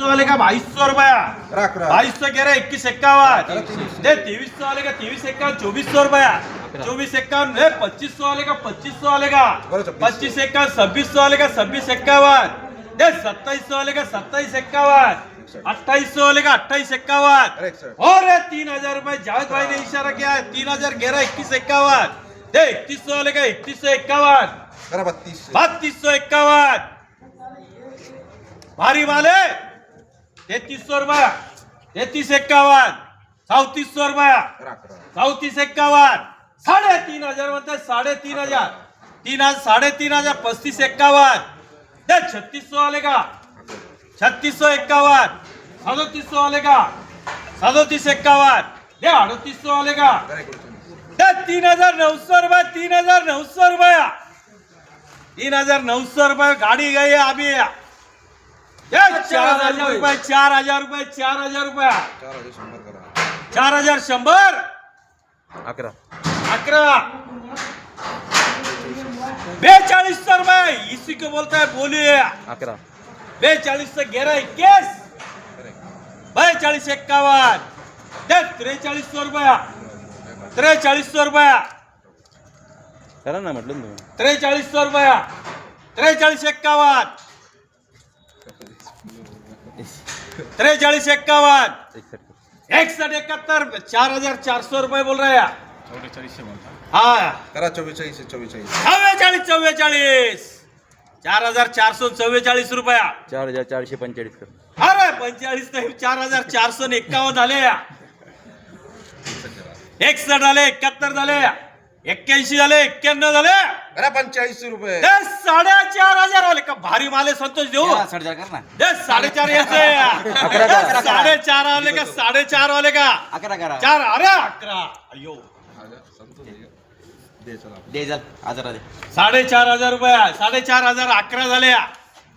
2200 वाले का 2200 रुपया, 2200 कह रहे 2151 दे, 2300 वाले का 2351, 2400 रुपया, 2451 दे, 2500 वाले का 2500 वाले का 2551, 2600 वाले का 2651 दे, 2700 वाले का 2751, 2800 वाले का 2851 और 3000 रुपए जावेद भाई ने इशारा किया है, 3000 11 2151 दे, 3100 वाले का 3151 3251 भारी माले 3300 रुपया, 3351 3400 रुपया, 3451 3500 म्हणतात 3500 3500 3551 दे, 3600 वाले का 3651 3700 वाले का 3751 दे, 3800 वाले का दे, 3900 रुपये 3900 रुपया 3900 रुपये गाड़ी गई है अभी 4000 रुपये 4000 रुपये 4000 रुपया 4100 11 4200 रुपये इसी को बोलता है बोलिए 11 42 से 11 21 42 51 4300 रुपया 4300 रुपया करा ना म्हटलं तुम्ही 4300 रुपया 43 51 43 51 61 71 4400 रुपये बोल रहे हैं हाँ 44 4444 रुपया 4445 कर अरे 45 नाही 4451 झाले 61 झाले 71 झाले 81 झाले 91 झाले 85 रुपये 4500 वाले का भारी माले संतोष देऊ दे 4.5 याचे 4.5 वाले का 4.5 वाले का 4 अरे 11 अयो दे चल आजरा दे 4500 रुपया 4500 11 झाले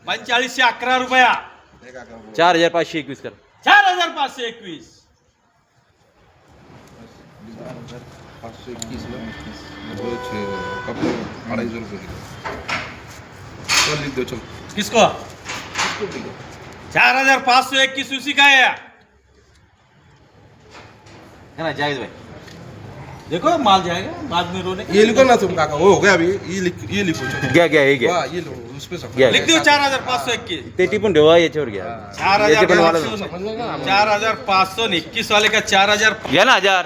4511 रुपया 4521 कर 4521 521 ला 250 रुपये चल लिख दो चल किसको 4521 उसी का है ना जावेद भाई देखो माल जाएगा बाद में रोने ये लिखो ना तुम काका वो हो गया अभी ये लिखो चलो गया गया हे गया वाह ये लो उस पे सब गया लिख दो 4521 ते टिपून ठेवा याच्यावर घ्या 4521 वाले का 4000 घ्या ना 1000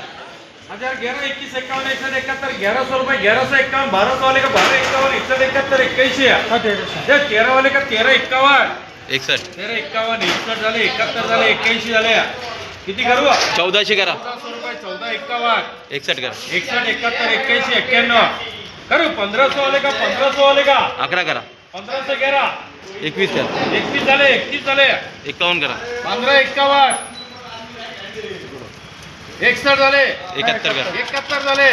11 21 51 171 1100 रुपए 1151 1200 वाले का 1251 171 81 13 वाले का 1351 61 1351 61 झाले 71 झाले 81 झाले किती करू 1400 करा 1400 रुपये 1451 61 करा 61 71 81 91 करू 1500 वाले का 1500 वाले का 11 करा 1500 11 21 कर 31 झाले 31 झाले 51 करा 15 51 61 झाले 71 करा 71 झाले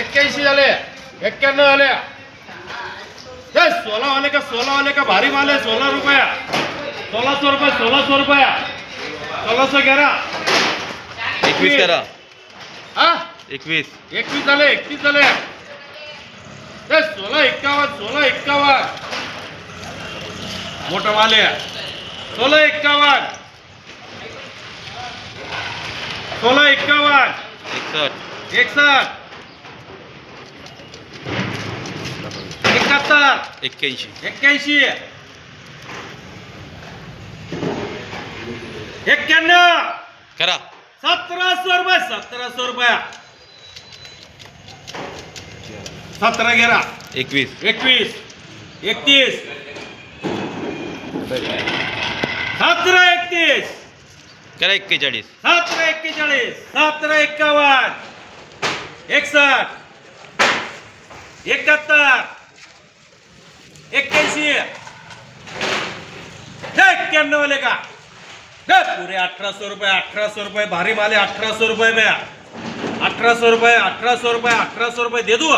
81 झाले 91 झाले 16 वाले का 16 वाले का भारी माल है 16 रुपया 1600 रुपये 1600 रुपया 1611 21 करा हा 21 21 झाले 31 झाले 16 51 16 51 मोठा माल आहे 16 51 16 51 61 61 71 81 81 91 करा 1700 रुपये 1700 रुपया 17 11 21 21 31 17 31 करा 41 17 41 17 51 61 71 81 91 वाले का पूरे 1800 रुपये भारी माले 1800 रुपये में 1800 रुपये 1800 रुपये दे दूँ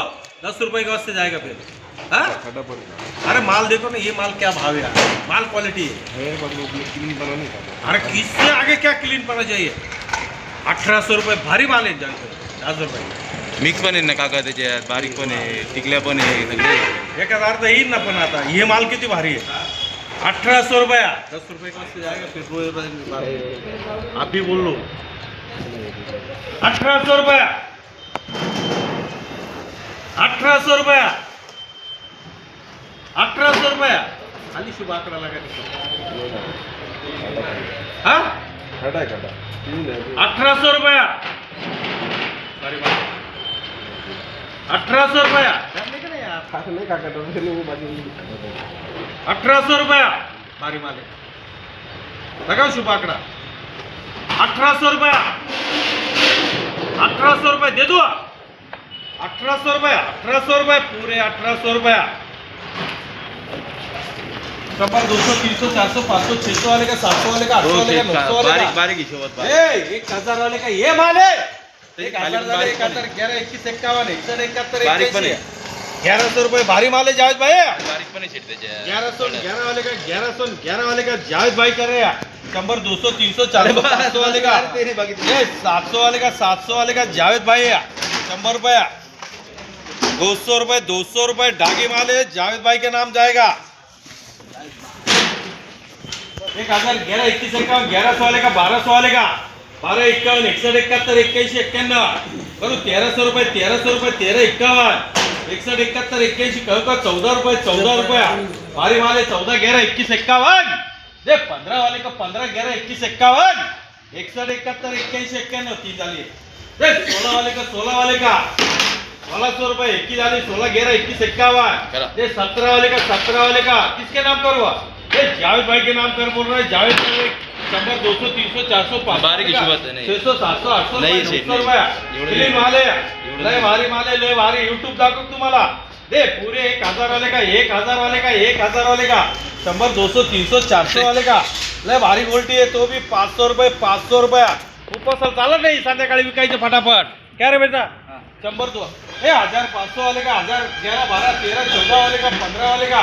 10 रुपये के वास्ते जाएगा फिर हाँ अरे माल देखो ना ये माल क्या भाव है माल क्वालिटी है अरे किससे आगे क्या क्लीन पना चाहिए 1800 रुपये भारी माल आहे 10 रुपये मिक्स पण आहे ना काका त्याच्यात बारीक पण आहे टिकल्या पण आहे सगळे एखादा अर्थ येईल ना पण आता हे माल किती भारी आहे 1800 रुपया 10 रुपये का से जाएगा पेट्रोल आप भी बोल लो 1800 रुपया 1800 रुपया 1800 रुपया खाली शुभ आकडा लगा हाँ 1800 रुपया 1800 रुपया 1800 रुपया भारी माल लगाओ शुभ आकडा 1800 रुपया 1800 रुपये दे दो 1800 रुपया 1800 रुपये पूरे 1800 रुपया 100 200 300 400 500 600 वाले का 700 वाले का 800 वाले का 900 वाले बारीक का बारीक हिशोबात ए 1000 वाले का ये माल है 1000 वाले 1000 11 21 51 61 71 बारीक पण आहे. 1100 रुपये भारी माल है जावेद भाई बारीक पण आहे शेट त्याच्या 1111 वाले का 1111 वाले का जावेद भाई कर रहे हैं 100 200 300 400 500 वाले का ये 700 वाले का 700 वाले का जावेद भाई है 100 रुपया 200 रुपये डागी माल है जावेद भाई के नाम जाएगा 1000 11 21 51 1100 वाले का 1200 वाले का 12 51 61 71 81 91 करू 1300 रुपये 1300 रुपये 13 51 61 71 81 कहू का 14 रुपया भारी माल है 14 11 21 51 दे 15 वाले का 15 11 21 51 61 71 81 91 तीन डालिए दे 16 वाले का 1600 रुपये 21 डाली 16 11 21 51 दे 17 वाले का किसके नाम करो ये जावेद भाई के नाम कर बोल रहा है जावेद भाई 100 200 300 400 500 बारीक हिशोबात आहे, नाही. 600 700 800 नाही, 900 रुपया एवढं किती नाही. माल आहे एवढं लय नाही. भारी माल आहे लय भारी YouTube दाखव तुम्हाला दे पूरे 1000 वाले का 1000 वाले का 1000 वाले का 100 200 300 400 वाले का लय भारी गोल्टी आहे तो भी 500 रुपये 500 रुपया उपवासाला चालत नाही संध्याकाळी विकायचे फटाफट क्या रे बेटा 100 तो ए 1500 वाले का 1000 11 12 13 14 वाले का 15 वाले का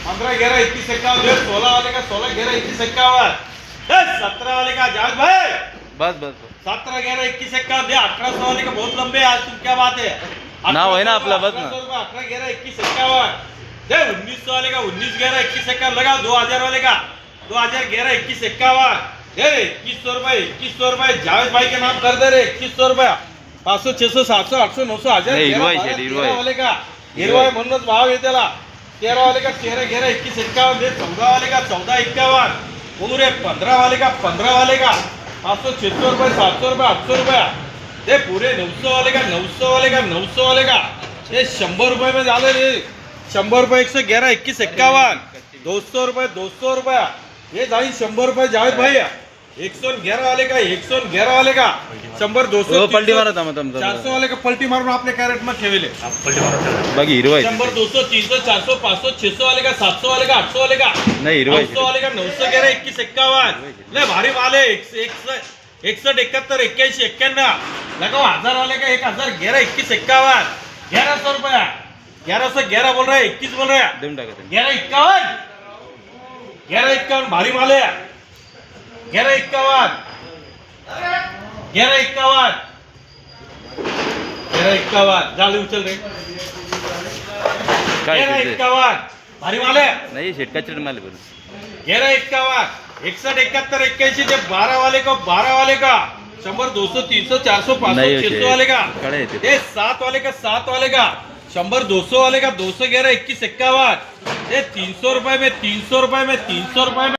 15 11 21 51 16 वाले का 16 11 21 51 17 वाले का जावेद भाई बस बस 17 11 21 51 दे 1800 वाले का बहुत लंबे आज तुम क्या बात है नाव है ना आपला, बस ना. 18 11 21 51 दे 1900 वाले का 19 11 21 51 लगा 2000 वाले का 2000 11 21 51 दे 2100 रुपये जावेद भाई के नाम कर दे रे 2100 रुपया 500 600 700 800 900 1000 नाही, 11 हिरवा आहे, 12, हिरवा 13 आहे. वाले का हिरवा आहे म्हणूनच भाव आहे त्याला 13 वाले का 13 11 21 51 दे 14 वाले का 14 51 पूरे 15 वाले का 15 वाले का 500 600 रुपये 700 रुपये 800 रुपया ते पूरे 900 वाले का 900 वाले का 900 वाले का ये 100 रुपये में झाले रे 100 रुपये 111 21 51 200 रुपये 200 रुपया ये जाईल 100 रुपये जावेद भाई 111 वाले का 111 वाले का 100 200 पलटी मारा था 400 वाले का पलटी मारून आपले कॅरेट मध्ये ठेवले बाकी हिरवा आहे 100 200 300 400 500 600 वाले का 700 वाले का 800 वाले का नाही, हिरवा आहे. 900 वाले का 911 21 51 ले भारी माल है 61 71 81 91 लगाओ 1000 वाले का 1000 11 21 51 1100 रुपया 1111 बोल रहे 21 बोल रहे देऊन टाका 11 51 11 51 भारी माल है 11 51 11 51 11 51 जाले उचल रे काय 11 शेट? 51 भारी माल है नाही शेट कचरेट माल आहे बरं 11 51 61 71 81 ते 12 वाले का 12 वाले का 100 200 300 400 500 नाही, 600 वाले का कडे येते. ते 7 वाले का 7 वाले का 100 200 वाले का 211 21 51 ये 300 रुपए में 300 रुपए में 300 रुपए में